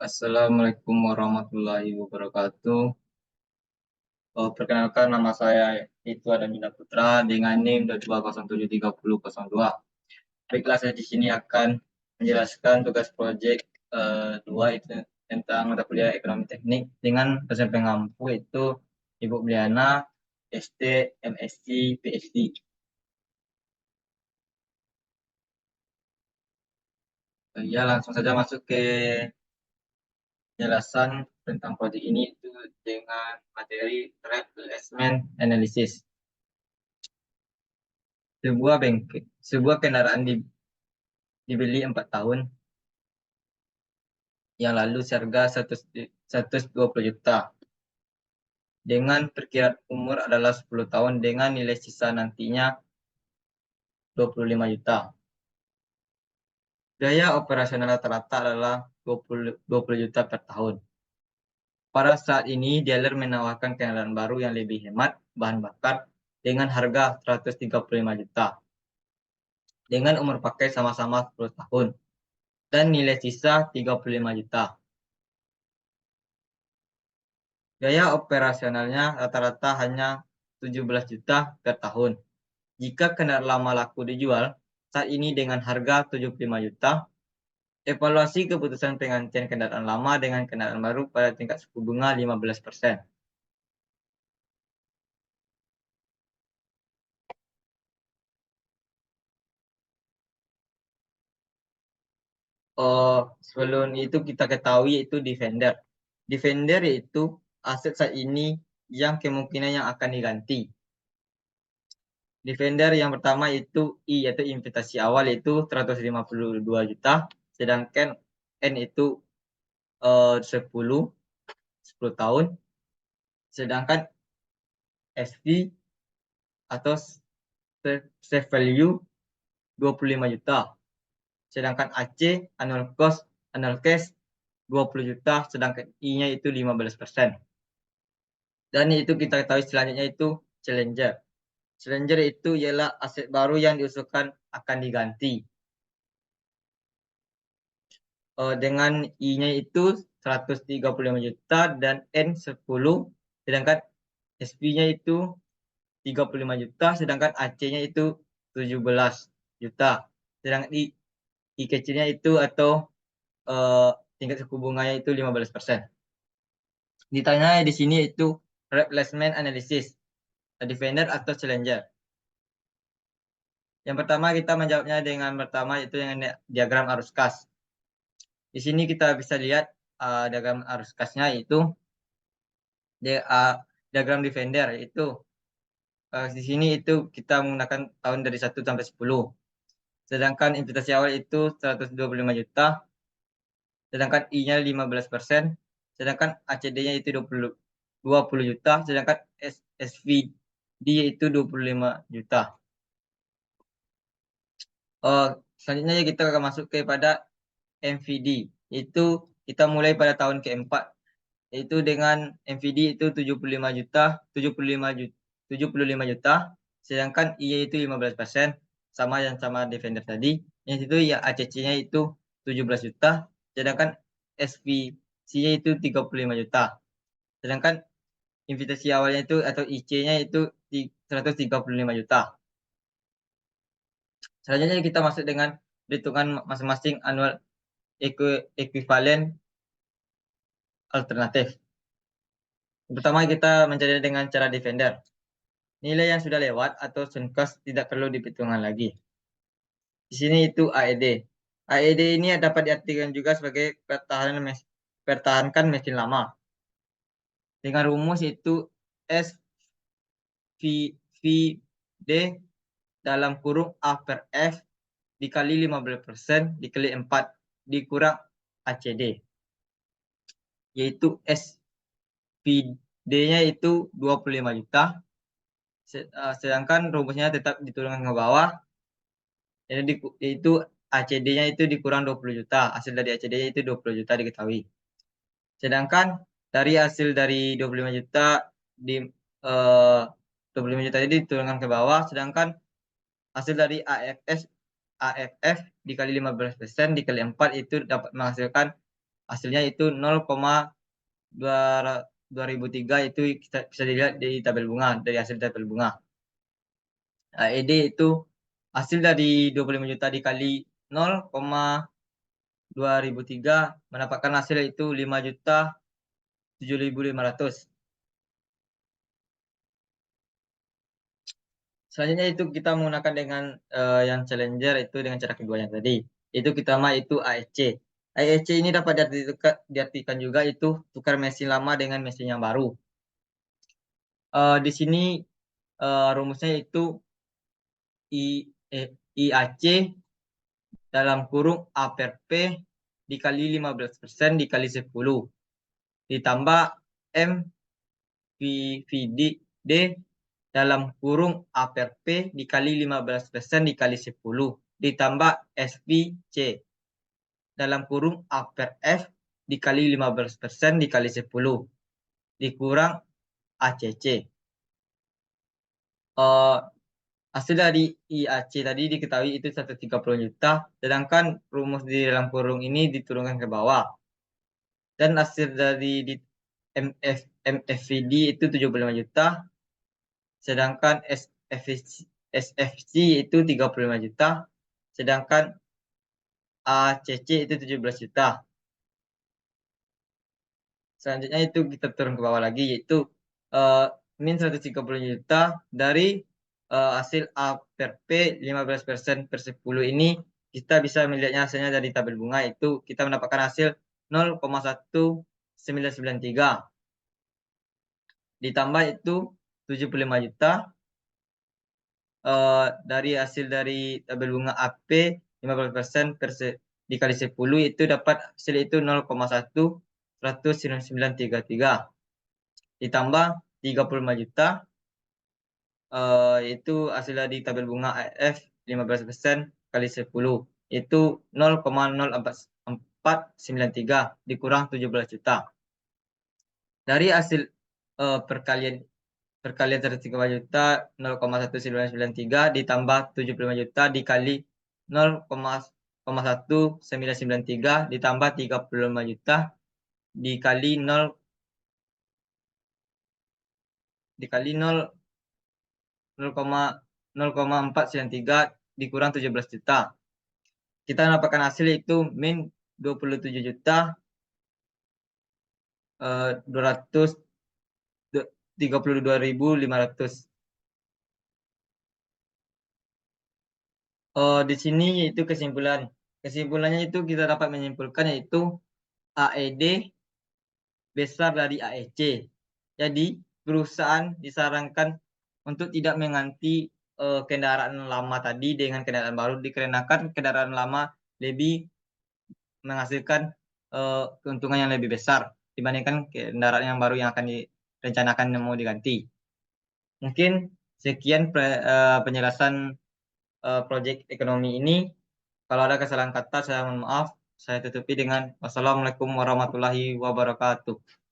Assalamualaikum warahmatullahi wabarakatuh. Perkenalkan nama saya itu Adamina Putra dengan NIM 22073002. Baiklah, saya di sini akan menjelaskan tugas proyek 2 itu tentang mata kuliah ekonomi teknik dengan dosen pengampu itu Ibu Briana, ST, MSc, PhD. Ya, langsung saja masuk ke penjelasan tentang proyek ini itu dengan materi replacement analysis. Sebuah kendaraan dibeli 4 tahun yang lalu seharga 120 juta. Dengan perkiraan umur adalah 10 tahun dengan nilai sisa nantinya 25 juta. Biaya operasional rata-rata adalah 20 juta per tahun. Pada saat ini, dealer menawarkan kendaraan baru yang lebih hemat bahan bakar dengan harga 135 juta. Dengan umur pakai sama-sama 10 tahun dan nilai sisa 35 juta. Biaya operasionalnya rata-rata hanya 17 juta per tahun. Jika kendaraan lama laku dijual saat ini dengan harga 75 juta, evaluasi keputusan penggantian kendaraan lama dengan kendaraan baru pada tingkat suku bunga 15%. Sebelum itu kita ketahui itu Defender. Defender yaitu aset saat ini yang kemungkinan yang akan diganti. Defender yang pertama itu I yaitu investasi awal itu 152 juta, sedangkan N itu 10 tahun, sedangkan SV atau safe value 25 juta, sedangkan AC annual cash 20 juta, sedangkan I-nya itu 15%. Dan itu kita ketahui selanjutnya itu Challenger. Challenger itu ialah aset baru yang diusulkan akan diganti. Dengan I-nya itu 135 juta dan N 10, sedangkan SP-nya itu 35 juta, sedangkan AC-nya itu 17 juta. Sedangkan I kecilnya itu atau tingkat suku bunganya itu 15%. Ditanya di sini itu replacement analysis, Defender atau Challenger. Yang pertama kita menjawabnya dengan pertama itu yang diagram arus kas. Di sini kita bisa lihat diagram arus kasnya itu diagram Defender itu di sini itu kita menggunakan tahun dari 1 sampai 10. Sedangkan investasi awal itu 125 juta, sedangkan I-nya 15%, sedangkan ACD-nya itu 20 juta, sedangkan SVD itu 25 juta. Selanjutnya kita akan masuk kepada MVD, itu kita mulai pada tahun keempat, yaitu dengan MVD itu 75 juta, sedangkan I itu 15%, sama yang sama Defender tadi. Yang itu ya ACC-nya itu 17 juta, sedangkan SVC-nya itu 35 juta. Sedangkan investasi awalnya itu atau IC-nya itu 135 juta. Selanjutnya kita masuk dengan perhitungan masing-masing annual equivalent alternatif. Pertama kita mencari dengan cara Defender. Nilai yang sudah lewat atau sunk cost tidak perlu diperhitungkan lagi. Di sini itu AED. AED ini dapat diartikan juga sebagai pertahankan mesin lama. Dengan rumus itu SVD dalam kurung A per F dikali 15% dikali 4 dikurang ACD. Yaitu SVD-nya itu 25 juta. Sedangkan rumusnya tetap diturunkan ke bawah. Yaitu ACD-nya itu dikurang 20 juta. Hasil dari ACD-nya itu 20 juta diketahui. Sedangkan dari hasil dari 25 juta di 25 juta ini diturunkan ke bawah. Sedangkan hasil dari AFF dikali 15% dikali 4 itu dapat menghasilkan hasilnya itu 0,2003 itu kita bisa dilihat di tabel bunga, dari hasil tabel bunga. AED itu hasil dari 25 juta dikali 0,2003 mendapatkan hasil itu 5.007.500. Selanjutnya itu kita menggunakan dengan yang challenger itu dengan cara keduanya tadi. Itu kita itu AEC. AEC ini dapat diartikan juga itu tukar mesin lama dengan mesin yang baru. Di sini rumusnya itu IAC dalam kurung A per P dikali 15% dikali 10 ditambah M VD dalam kurung A per P dikali 15% dikali 10 ditambah SPC dalam kurung A per F dikali 15% dikali 10 dikurang ACC. Hasil dari IAC tadi diketahui itu 130 juta, sedangkan rumus di dalam kurung ini diturunkan ke bawah. Dan hasil dari di MFVD itu 75 juta, sedangkan SFC itu 35 juta, sedangkan ACC itu 17 juta. Selanjutnya itu kita turun ke bawah lagi, yaitu min 130 juta dari hasil A per P 15% per 10 ini, kita bisa melihatnya hasilnya dari tabel bunga, itu kita mendapatkan hasil 0,1993 ditambah itu 75 juta dari hasil dari tabel bunga AP 15% dikali 10 itu dapat hasil itu 0,11933 ditambah 35 juta itu hasil dari tabel bunga AF 15% kali 10 itu 0,0493 dikurang 17 juta. Dari hasil perkalian 135 juta 0,1993 ditambah 75 juta dikali 0,1993 ditambah 35 juta dikali 0,493 dikurang 17 juta. Kita mendapatkan hasil itu min 27 juta 232.500. Di sini itu kesimpulannya itu kita dapat menyimpulkan yaitu AED besar dari AEC. Jadi perusahaan disarankan untuk tidak mengganti kendaraan lama tadi dengan kendaraan baru, dikarenakan kendaraan lama lebih menghasilkan keuntungan yang lebih besar dibandingkan kendaraan yang baru yang akan direncanakan mau diganti. Mungkin sekian penjelasan proyek ekonomi ini. Kalau ada kesalahan kata, saya mohon maaf. Saya tutupi dengan wassalamualaikum warahmatullahi wabarakatuh.